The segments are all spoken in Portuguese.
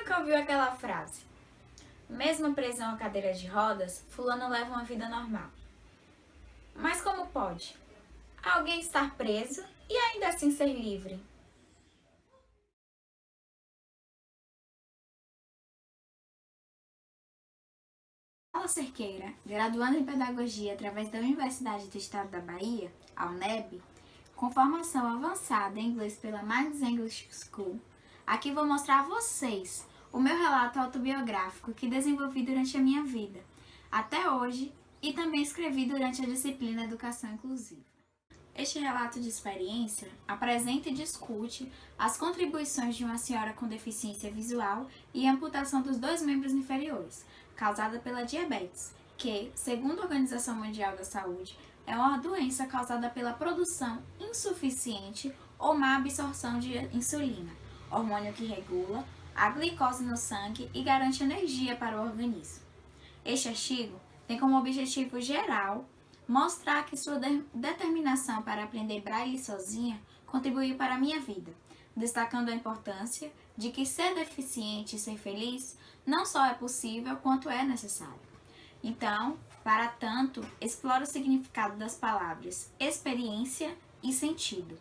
nunca ouviu aquela frase? Mesmo preso em uma cadeira de rodas, fulano leva uma vida normal. Mas como pode alguém estar preso e ainda assim ser livre? Paula Cerqueira, graduanda em Pedagogia através da Universidade do Estado da Bahia, a UNEB, com formação avançada em inglês pela Minds English School, aqui vou mostrar a vocês o meu relato autobiográfico que desenvolvi durante a minha vida, até hoje, e também escrevi durante a disciplina Educação Inclusiva. Este relato de experiência apresenta e discute as contribuições de uma senhora com deficiência visual e amputação dos 2 membros inferiores, causada pela diabetes, que, segundo a Organização Mundial da Saúde, é uma doença causada pela produção insuficiente ou má absorção de insulina, hormônio que regula a glicose no sangue e garante energia para o organismo. Este artigo tem como objetivo geral mostrar que sua determinação para aprender braille sozinha contribuiu para a minha vida, destacando a importância de que ser deficiente e ser feliz não só é possível, quanto é necessário. Então, para tanto, explora o significado das palavras experiência e sentido.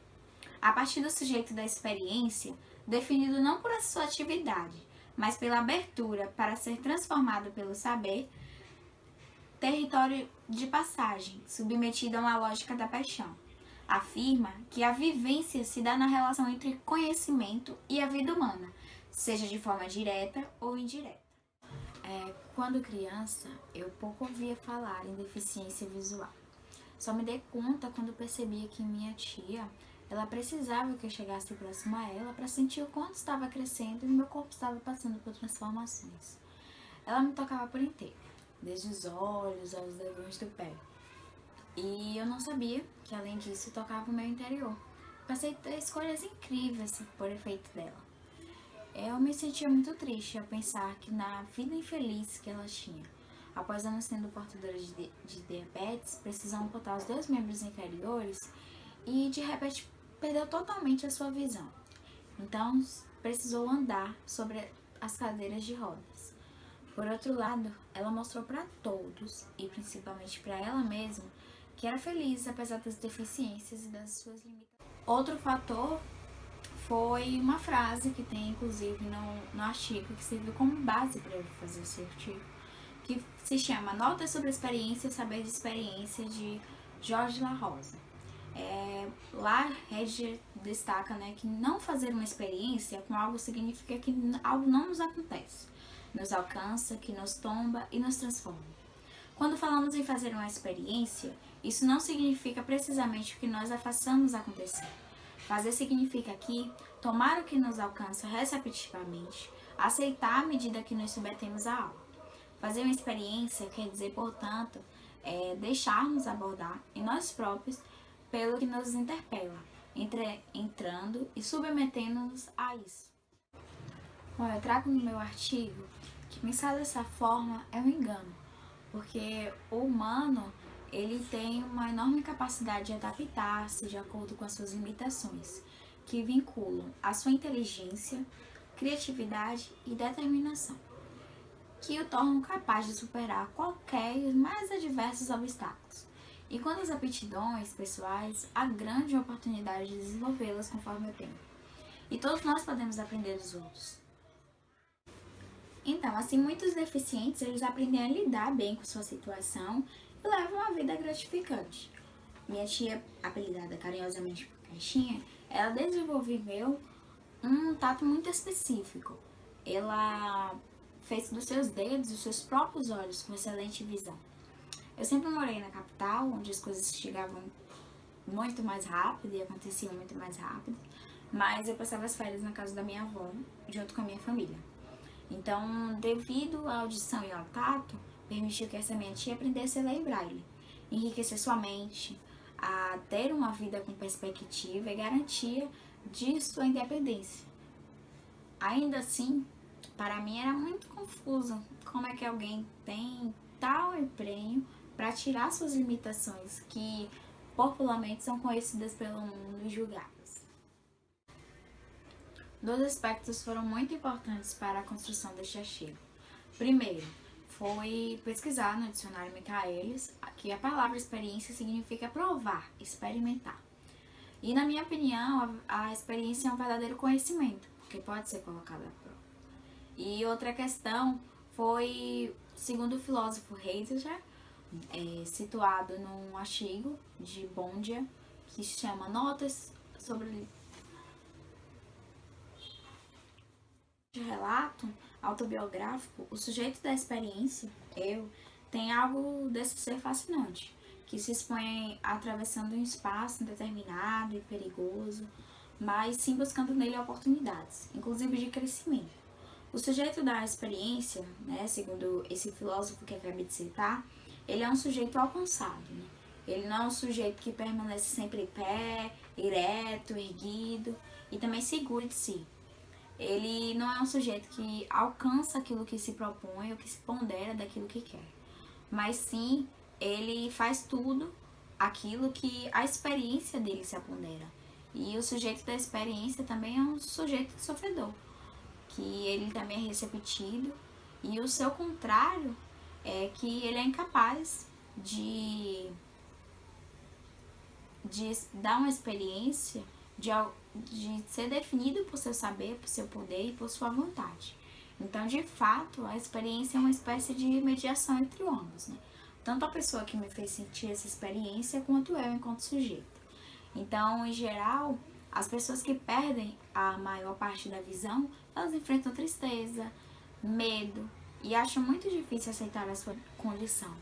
A partir do sujeito da experiência, definido não por sua atividade, mas pela abertura para ser transformado pelo saber, território de passagem, submetido a uma lógica da paixão. Afirma que a vivência se dá na relação entre conhecimento e a vida humana, seja de forma direta ou indireta. Quando criança, eu pouco ouvia falar em deficiência visual. Só me dei conta quando percebia que minha tia, ela precisava que eu chegasse próximo a ela para sentir o quanto estava crescendo e meu corpo estava passando por transformações. Ela me tocava por inteiro, desde os olhos aos dedões do pé. E eu não sabia que, além disso, tocava o meu interior. Passei a ter escolhas incríveis por efeito dela. Eu me sentia muito triste ao pensar que na vida infeliz que ela tinha, após anos sendo portadora de diabetes, precisou amputar os 2 membros inferiores e, de repente, perdeu totalmente a sua visão. Então, precisou andar sobre as cadeiras de rodas. Por outro lado, ela mostrou para todos, e principalmente para ela mesma, que era feliz apesar das deficiências e das suas limitações. Outro fator foi uma frase que tem inclusive no artigo, que serviu como base para eu fazer esse artigo, que se chama Notas sobre a Experiência e Saber de Experiência, de Jorge La Rosa. Lá, Reger destaca, que não fazer uma experiência com algo significa que algo não nos acontece, nos alcança, que nos tomba e nos transforma. Quando falamos em fazer uma experiência, isso não significa precisamente que nós a façamos acontecer. Fazer significa aqui tomar o que nos alcança receptivamente, aceitar à medida que nos submetemos a algo. Fazer uma experiência quer dizer, portanto, deixar-nos abordar em nós próprios pelo que nos interpela, entrando e submetendo-nos a isso. Bom, eu trago no meu artigo que pensar dessa forma é um engano, porque o humano ele tem uma enorme capacidade de adaptar-se de acordo com as suas limitações, que vinculam a sua inteligência, criatividade e determinação, que o tornam capaz de superar qualquer e os mais adversos obstáculos. E quanto às aptidões pessoais, há grande oportunidade de desenvolvê-las conforme o tempo. E todos nós podemos aprender dos outros. Então, assim, muitos deficientes, eles aprendem a lidar bem com sua situação e levam uma vida gratificante. Minha tia, apelidada carinhosamente por Caixinha, ela desenvolveu um tato muito específico. Ela fez dos seus dedos os seus próprios olhos com excelente visão. Eu sempre morei na capital, onde as coisas chegavam muito mais rápido e aconteciam muito mais rápido, mas eu passava as férias na casa da minha avó, junto com a minha família. Então, devido à audição e ao tato, permitiu que essa minha tia aprendesse a ler braille, enriquecer sua mente, a ter uma vida com perspectiva e garantia de sua independência. Ainda assim, para mim era muito confuso como é que alguém tem tal empenho para tirar suas limitações, que popularmente são conhecidas pelo mundo e julgadas. Dois aspectos foram muito importantes para a construção deste artigo. Primeiro, foi pesquisar no dicionário Michaelis que a palavra experiência significa provar, experimentar. E na minha opinião, a experiência é um verdadeiro conhecimento, porque pode ser colocada à prova. E outra questão foi, segundo o filósofo Heidegger, situado num artigo de Bondia, que se chama Notas sobre relato autobiográfico, o sujeito da experiência, eu, tem algo desse ser fascinante, que se expõe atravessando um espaço indeterminado e perigoso, mas sim buscando nele oportunidades, inclusive de crescimento. O sujeito da experiência, né, segundo esse filósofo que acabei de citar, ele é um sujeito alcançado, né? Ele não é um sujeito que permanece sempre em pé, ereto, erguido e também seguro de si. Ele não é um sujeito que alcança aquilo que se propõe ou que se pondera daquilo que quer, mas sim ele faz tudo aquilo que a experiência dele se apondera. E o sujeito da experiência também é um sujeito sofredor, que ele também é receptivo, e o seu contrário é que ele é incapaz de dar uma experiência, de ser definido por seu saber, por seu poder e por sua vontade. Então, de fato, a experiência é uma espécie de mediação entre ambos, né? Tanto a pessoa que me fez sentir essa experiência, quanto eu enquanto sujeito. Então, em geral, as pessoas que perdem a maior parte da visão, elas enfrentam tristeza, medo e acham muito difícil aceitar a sua condição.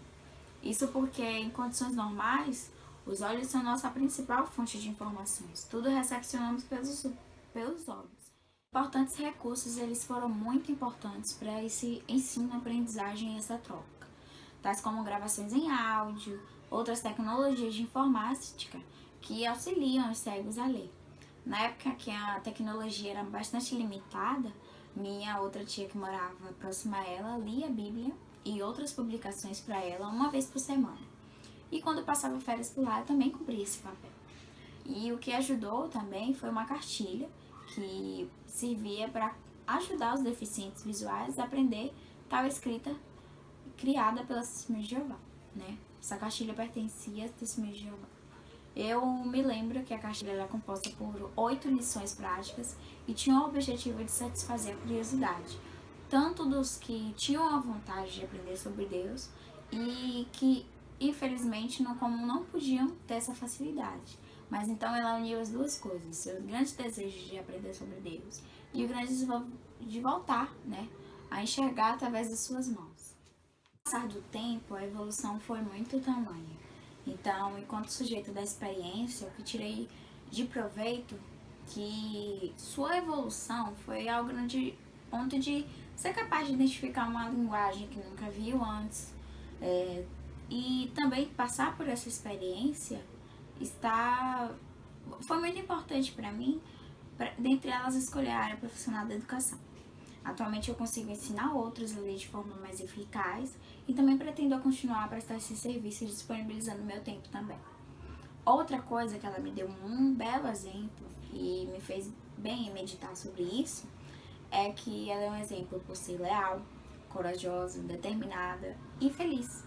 Isso porque, em condições normais, os olhos são nossa principal fonte de informações. Tudo recepcionamos pelos olhos. Importantes recursos, eles foram muito importantes para esse ensino, aprendizagem e essa troca, tais como gravações em áudio, outras tecnologias de informática que auxiliam os cegos a ler. Na época que a tecnologia era bastante limitada, minha outra tia que morava próxima a ela lia a Bíblia e outras publicações para ela uma vez por semana. E quando passava férias por lá, eu também cumpria esse papel. E o que ajudou também foi uma cartilha que servia para ajudar os deficientes visuais a aprender tal escrita criada pelas Testemunhas de Jeová, né? Essa cartilha pertencia às Testemunhas de Jeová. Eu me lembro que a cartilha era composta por 8 lições práticas e tinha o objetivo de satisfazer a curiosidade, tanto dos que tinham a vontade de aprender sobre Deus e que, infelizmente, não podiam ter essa facilidade. Mas então ela uniu as duas coisas, seu grande desejo de aprender sobre Deus e o grande desejo de voltar, né, a enxergar através das suas mãos. Com o passar do tempo, a evolução foi muito tamanha. Então, enquanto sujeito da experiência, eu que tirei de proveito que sua evolução foi ao grande ponto de ser capaz de identificar uma linguagem que nunca viu antes, e também passar por essa experiência foi muito importante para mim, dentre elas escolher a área profissional da educação. Atualmente eu consigo ensinar outros a ler de forma mais eficaz e também pretendo continuar a prestar esse serviço disponibilizando meu tempo também. Outra coisa que ela me deu um belo exemplo e me fez bem meditar sobre isso é que ela é um exemplo por ser leal, corajosa, determinada e feliz.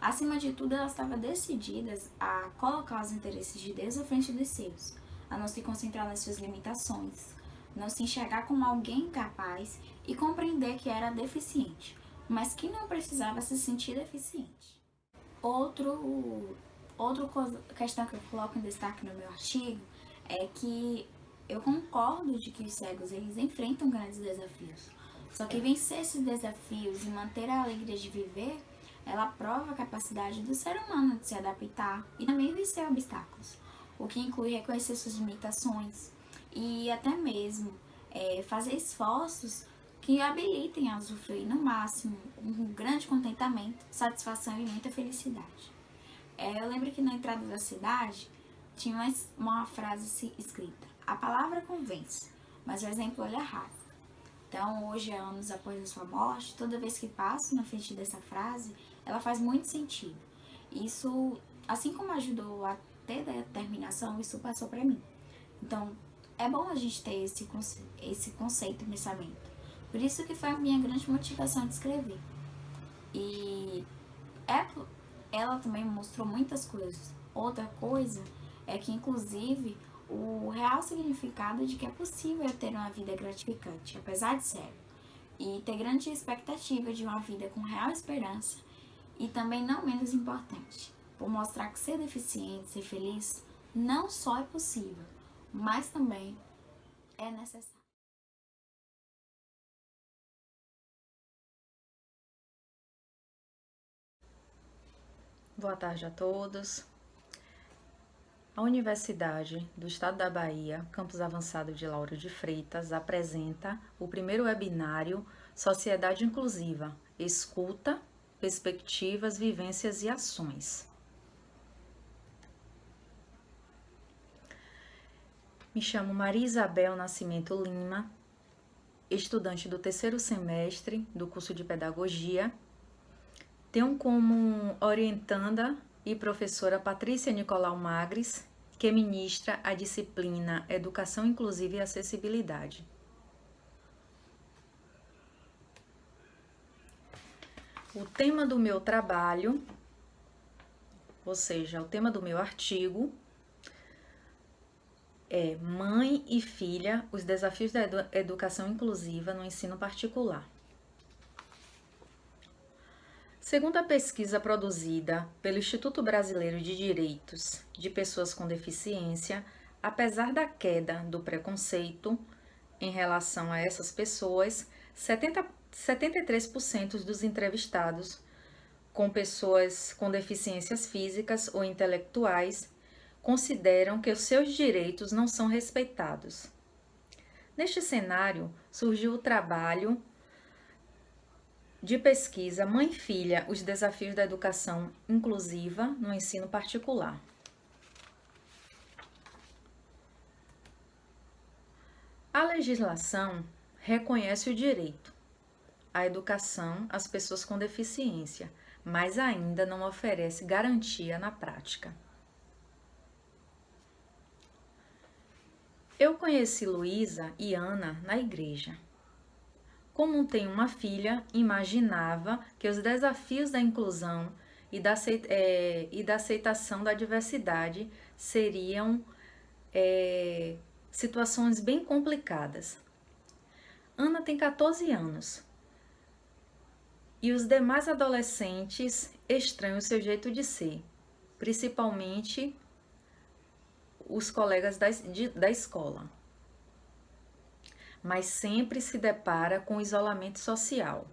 Acima de tudo, ela estava decidida a colocar os interesses de Deus à frente dos seus, a não se concentrar nas suas limitações, não se enxergar como alguém incapaz e compreender que era deficiente, mas que não precisava se sentir deficiente. Outra questão que eu coloco em destaque no meu artigo é que eu concordo de que os cegos eles enfrentam grandes desafios. Só que vencer esses desafios e manter a alegria de viver, ela prova a capacidade do ser humano de se adaptar e também vencer obstáculos, o que inclui reconhecer suas limitações e até mesmo fazer esforços que habilitem a usufruir no máximo um grande contentamento, satisfação e muita felicidade. Eu lembro que na entrada da cidade tinha uma frase escrita: a palavra convence, mas o exemplo ele arrasta. Então, hoje, anos após a sua morte, toda vez que passo na frente dessa frase, ela faz muito sentido. Isso, assim como ajudou a ter determinação, isso passou para mim. Então, É bom a gente ter esse conceito e pensamento. Por isso que foi a minha grande motivação de escrever. E é, ela também mostrou muitas coisas. Outra coisa é que, inclusive, o real significado de que é possível ter uma vida gratificante, apesar de ser, e ter grande expectativa de uma vida com real esperança, e também não menos importante, por mostrar que ser deficiente, ser feliz, não só é possível, mas também é necessário. Boa tarde a todos. A Universidade do Estado da Bahia, Campus Avançado de Lauro de Freitas, apresenta o primeiro webinário Sociedade Inclusiva, Escuta, Perspectivas, Vivências e Ações. Me chamo Maria Isabel Nascimento Lima, estudante do terceiro semestre do curso de Pedagogia. Tenho como orientanda e professora Patrícia Nicolau Magres, que ministra a disciplina Educação Inclusiva e Acessibilidade. O tema do meu trabalho, ou seja, o tema do meu artigo, é Mãe e Filha, os desafios da educação inclusiva no ensino particular. Segundo a pesquisa produzida pelo Instituto Brasileiro de Direitos de Pessoas com Deficiência, apesar da queda do preconceito em relação a essas pessoas, 73% dos entrevistados com pessoas com deficiências físicas ou intelectuais consideram que os seus direitos não são respeitados. Neste cenário, surgiu o trabalho de pesquisa Mãe e Filha, os desafios da educação inclusiva no ensino particular. A legislação reconhece o direito à educação às pessoas com deficiência, mas ainda não oferece garantia na prática. Eu conheci Luísa e Ana na igreja. Como tenho uma filha, imaginava que os desafios da inclusão e da aceitação da diversidade seriam situações bem complicadas. Ana tem 14 anos e os demais adolescentes estranham o seu jeito de ser, principalmente os colegas da escola, mas sempre se depara com isolamento social.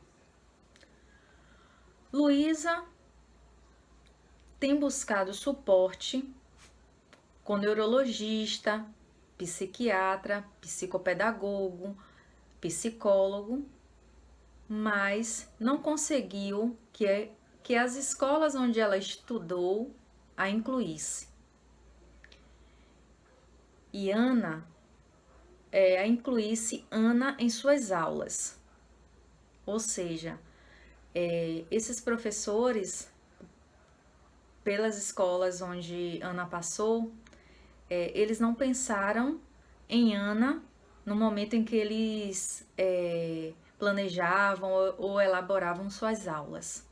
Luísa tem buscado suporte com neurologista, psiquiatra, psicopedagogo, psicólogo, mas não conseguiu que as escolas onde ela estudou a incluísse. E a incluísse Ana em suas aulas. Ou seja, esses professores, pelas escolas onde Ana passou, eles não pensaram em Ana no momento em que eles planejavam ou elaboravam suas aulas.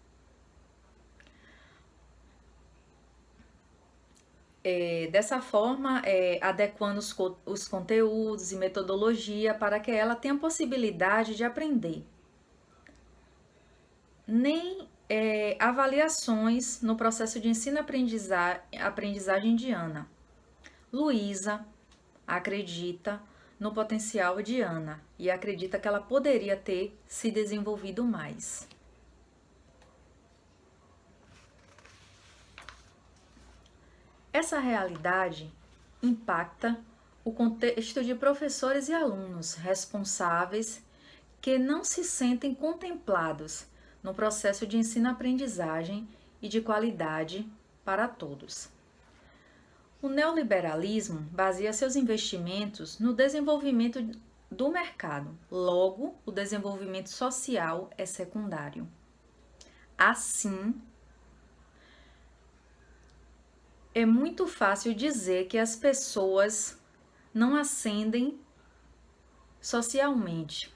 Dessa forma, adequando os conteúdos e metodologia para que ela tenha possibilidade de aprender. Nem avaliações no processo de ensino-aprendizagem de Ana. Luísa acredita no potencial de Ana e acredita que ela poderia ter se desenvolvido mais. Essa realidade impacta o contexto de professores e alunos responsáveis que não se sentem contemplados no processo de ensino-aprendizagem e de qualidade para todos. O neoliberalismo baseia seus investimentos no desenvolvimento do mercado, logo, o desenvolvimento social é secundário. Assim, é muito fácil dizer que as pessoas não ascendem socialmente.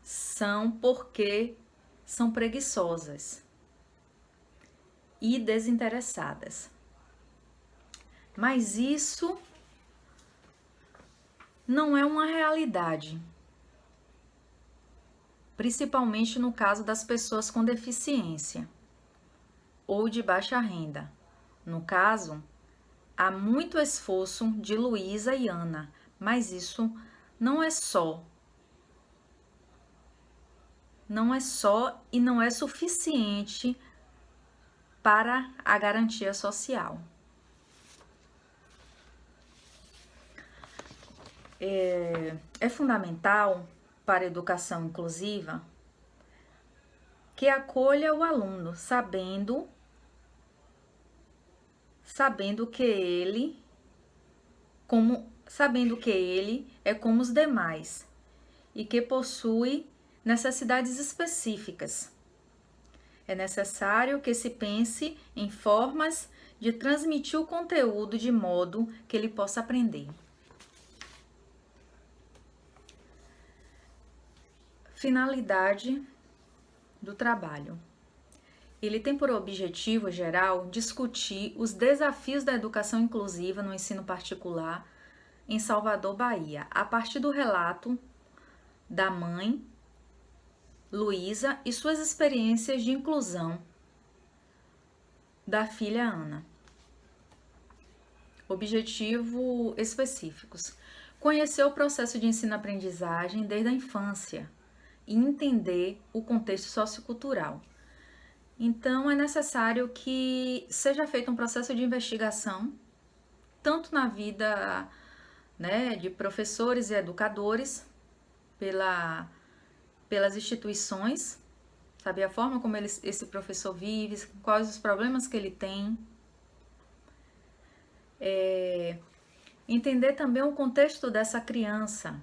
São porque são preguiçosas e desinteressadas. Mas isso não é uma realidade, principalmente no caso das pessoas com deficiência ou de baixa renda. No caso, há muito esforço de Luísa e Ana, mas isso não é só e não é suficiente para a garantia social. É fundamental para a educação inclusiva que acolha o aluno, sabendo que ele é como os demais e que possui necessidades específicas. É necessário que se pense em formas de transmitir o conteúdo de modo que ele possa aprender. Finalidade do trabalho. Ele tem por objetivo geral discutir os desafios da educação inclusiva no ensino particular em Salvador, Bahia, a partir do relato da mãe, Luísa, e suas experiências de inclusão da filha Ana. Objetivos específicos: conhecer o processo de ensino-aprendizagem desde a infância e entender o contexto sociocultural. Então, é necessário que seja feito um processo de investigação, tanto na vida, de professores e educadores, pelas instituições, saber a forma como esse professor vive, quais os problemas que ele tem. Entender também o contexto dessa criança,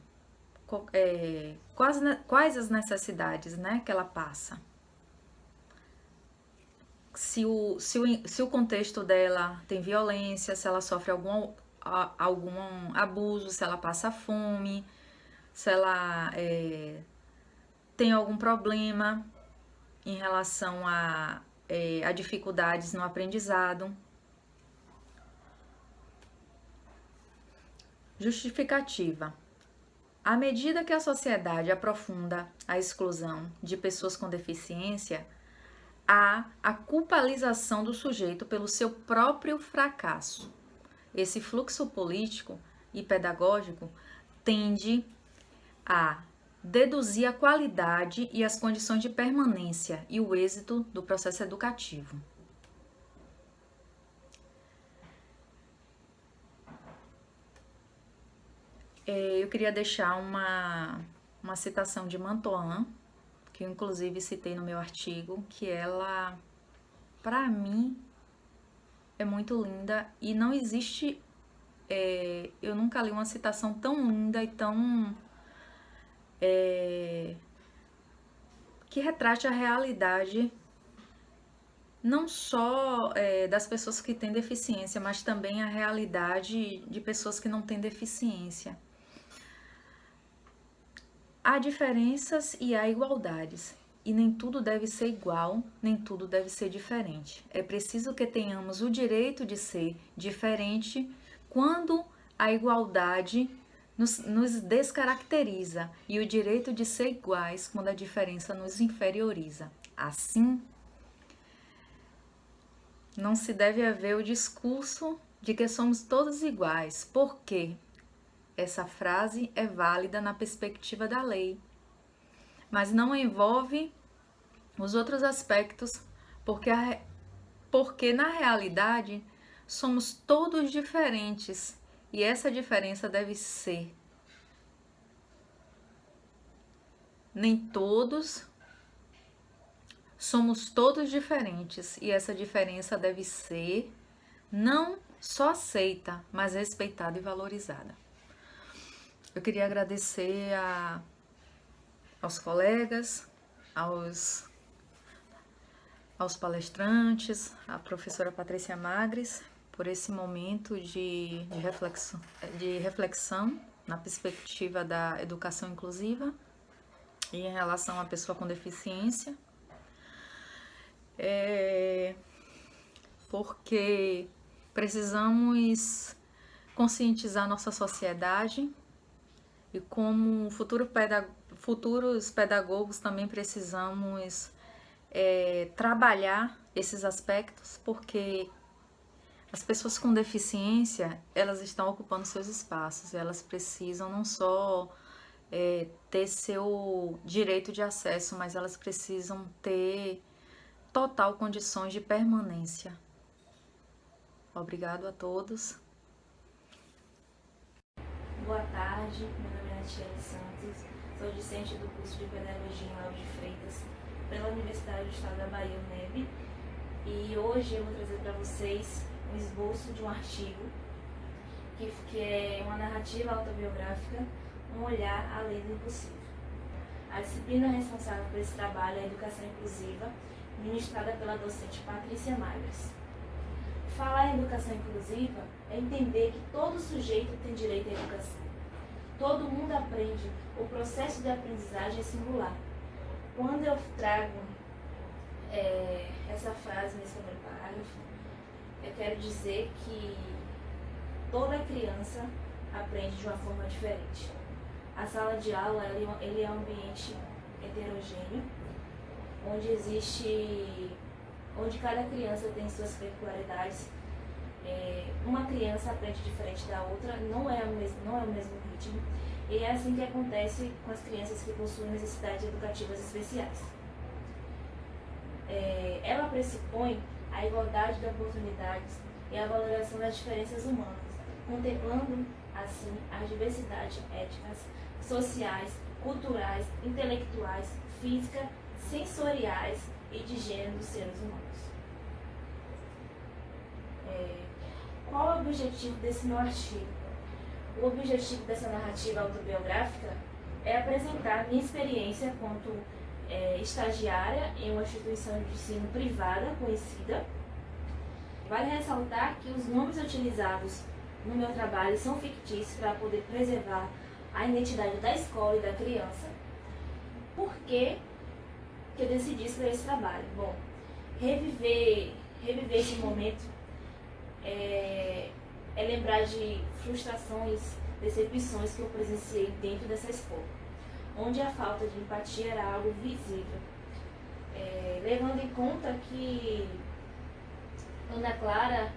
quais as necessidades, que ela passa. Se o contexto dela tem violência, se ela sofre algum abuso, se ela passa fome, se ela tem algum problema em relação a dificuldades no aprendizado. Justificativa. À medida que a sociedade aprofunda a exclusão de pessoas com deficiência, há a culpabilização do sujeito pelo seu próprio fracasso. Esse fluxo político e pedagógico tende a deduzir a qualidade e as condições de permanência e o êxito do processo educativo. Eu queria deixar uma citação de Mantoan, que eu inclusive citei no meu artigo, que ela, para mim, é muito linda e não existe, eu nunca li uma citação tão linda e tão que retrate a realidade não só das pessoas que têm deficiência, mas também a realidade de pessoas que não têm deficiência. Há diferenças e há igualdades, e nem tudo deve ser igual, nem tudo deve ser diferente. É preciso que tenhamos o direito de ser diferente quando a igualdade nos descaracteriza e o direito de ser iguais quando a diferença nos inferioriza. Assim, não se deve haver o discurso de que somos todos iguais, porque essa frase é válida na perspectiva da lei, mas não envolve os outros aspectos, porque na realidade somos todos diferentes e essa diferença deve ser. Nem todos, somos todos diferentes e essa diferença deve ser não só aceita, mas respeitada e valorizada. Eu queria agradecer aos colegas, aos palestrantes, à professora Patrícia Magres, por esse momento de reflexão na perspectiva da educação inclusiva e em relação à pessoa com deficiência. Porque precisamos conscientizar nossa sociedade e como futuros pedagogos também precisamos trabalhar esses aspectos, porque as pessoas com deficiência, elas estão ocupando seus espaços, elas precisam não só ter seu direito de acesso, mas elas precisam ter total condições de permanência. Obrigado a todos. Boa tarde, meu nome é Natiele Santos, sou discente do curso de Pedagogia em Lauro de Freitas, pela Universidade do Estado da Bahia, UNEB, e hoje eu vou trazer para vocês um esboço de um artigo que é uma narrativa autobiográfica, um olhar além do impossível. A disciplina responsável por esse trabalho é a Educação Inclusiva, ministrada pela docente Patrícia Magras. Falar em educação inclusiva é entender que todo sujeito tem direito à educação. Todo mundo aprende, o processo de aprendizagem é singular. Quando eu trago essa frase nesse primeiro parágrafo, eu quero dizer que toda criança aprende de uma forma diferente. A sala de aula ele é um ambiente heterogêneo, onde cada criança tem suas peculiaridades. Uma criança aprende diferente da outra, não é o mesmo ritmo, e é assim que acontece com as crianças que possuem necessidades educativas especiais. Ela pressupõe a igualdade de oportunidades e a valoração das diferenças humanas, contemplando, assim, as diversidades étnicas, sociais, culturais, intelectuais, físicas, sensoriais e de gênero dos seres humanos. Qual é o objetivo desse meu artigo? O objetivo dessa narrativa autobiográfica é apresentar minha experiência quanto estagiária em uma instituição de ensino privada conhecida. Vale ressaltar que os nomes utilizados no meu trabalho são fictícios para poder preservar a identidade da escola e da criança. Por que eu decidi escrever esse trabalho? Bom, reviver esse momento é lembrar de frustrações, decepções que eu presenciei dentro dessa escola, onde a falta de empatia era algo visível. Levando em conta que Ana Clara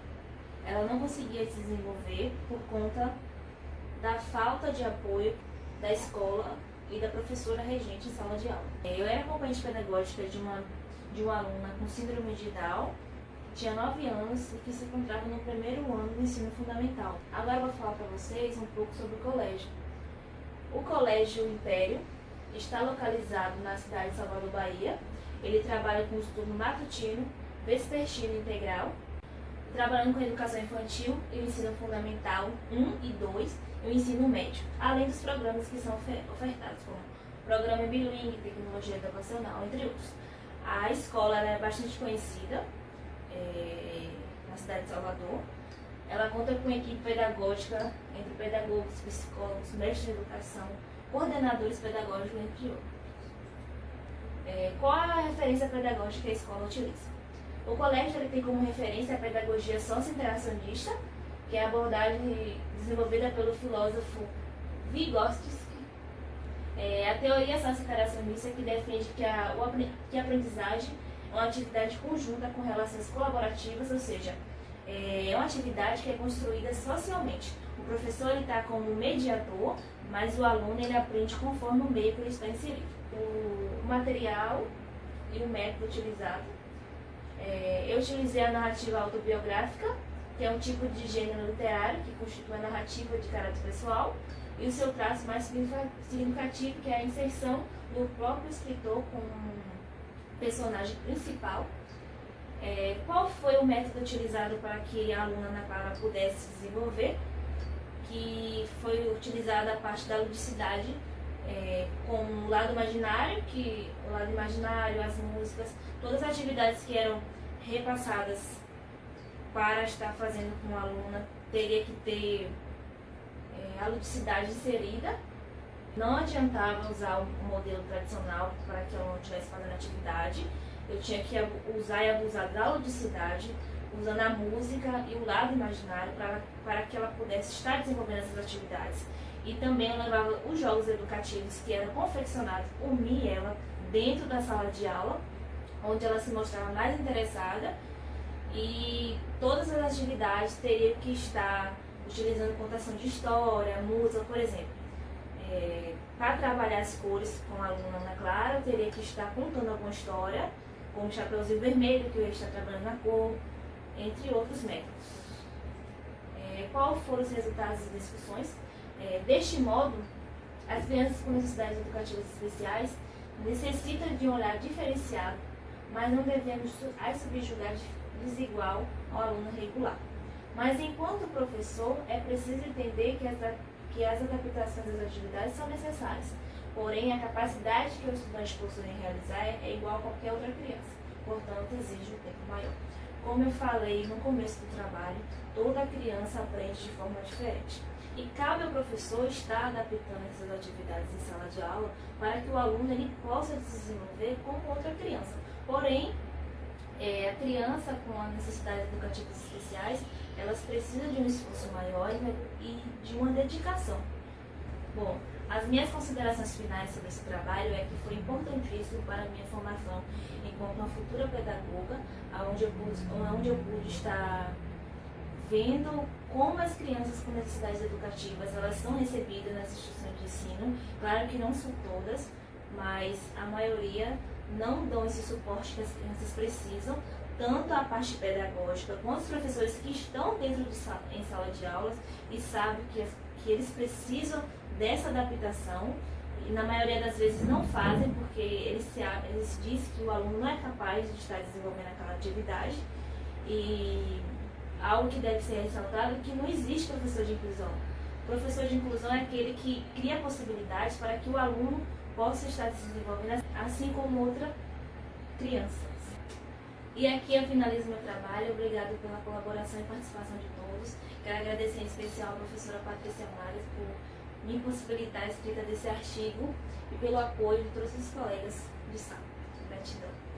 ela não conseguia se desenvolver por conta da falta de apoio da escola e da professora regente em sala de aula. Eu era acompanhante pedagógica de uma aluna com síndrome de Down, que tinha 9 anos e que se encontrava no primeiro ano do ensino fundamental. Agora eu vou falar para vocês um pouco sobre o colégio. O Colégio Império está localizado na cidade de Salvador, Bahia. Ele trabalha com o turno matutino, vespertino integral, trabalhando com a educação infantil e o ensino fundamental 1 e 2 e o ensino médio, além dos programas que são ofertados, como programa bilingue, tecnologia educacional, entre outros. A escola é bastante conhecida na cidade de Salvador. Ela conta com equipe pedagógica entre pedagogos, psicólogos, mestres de educação, coordenadores pedagógicos, entre outros. Qual a referência pedagógica que a escola utiliza? O colégio tem como referência a pedagogia socio-interacionista, que é a abordagem desenvolvida pelo filósofo Vygotsky. A teoria socio-interacionista que defende que a aprendizagem é uma atividade conjunta com relações colaborativas, ou seja, é uma atividade que é construída socialmente. O professor está como mediador, mas o aluno ele aprende conforme o meio que ele está inserido. O material e o método utilizado. Eu utilizei a narrativa autobiográfica, que é um tipo de gênero literário que constitui a narrativa de caráter pessoal, e o seu traço mais significativo, que é a inserção do próprio escritor como personagem principal. Qual foi o método utilizado para que a aluna Ana Clara pudesse se desenvolver? Que foi utilizada a parte da ludicidade, com o lado imaginário, as músicas, todas as atividades que eram repassadas para estar fazendo com a aluna, teria que ter a ludicidade inserida. Não adiantava usar o modelo tradicional para que a aluna estivesse fazendo atividade. Eu tinha que usar e abusar da ludicidade, usando a música e o lado imaginário para que ela pudesse estar desenvolvendo essas atividades. E também eu levava os jogos educativos que eram confeccionados por mim e ela dentro da sala de aula, onde ela se mostrava mais interessada, e todas as atividades teriam que estar utilizando contação de história, música, por exemplo. Para trabalhar as cores com a aluna Ana Clara, eu teria que estar contando alguma história, como o Chapeuzinho Vermelho, que eu ia estar trabalhando na cor, entre outros métodos. Quais foram os resultados das discussões? Deste modo, as crianças com necessidades educativas especiais necessitam de um olhar diferenciado, mas não devemos as subjugar desigual ao aluno regular. Mas, enquanto professor, é preciso entender que as adaptações das atividades são necessárias. Porém, a capacidade que o estudante possui em realizar é igual a qualquer outra criança. Portanto, exige um tempo maior. Como eu falei no começo do trabalho, toda criança aprende de forma diferente. E cabe ao professor estar adaptando essas atividades em sala de aula para que o aluno ele possa se desenvolver como outra criança. Porém, a criança com as necessidades educativas especiais, elas precisam de um esforço maior e de uma dedicação. Bom, as minhas considerações finais sobre esse trabalho é que foi importantíssimo para a minha formação enquanto uma futura pedagoga, onde eu pude estar vendo como as crianças com necessidades educativas elas são recebidas nas instituições de ensino. Claro que não são todas, mas a maioria não dão esse suporte que as crianças precisam, tanto a parte pedagógica quanto os professores que estão dentro em sala de aulas e sabem que eles precisam dessa adaptação, e na maioria das vezes não fazem porque eles dizem que o aluno não é capaz de estar desenvolvendo aquela atividade. E algo que deve ser ressaltado é que não existe professor de inclusão. O professor de inclusão é aquele que cria possibilidades para que o aluno possa estar se desenvolvendo assim como outra criança. E aqui eu finalizo meu trabalho. Obrigado pela colaboração e participação de todos. Quero agradecer em especial a professora Patrícia Mares por me possibilitar a escrita desse artigo e pelo apoio de todos os colegas de sala. Gratidão.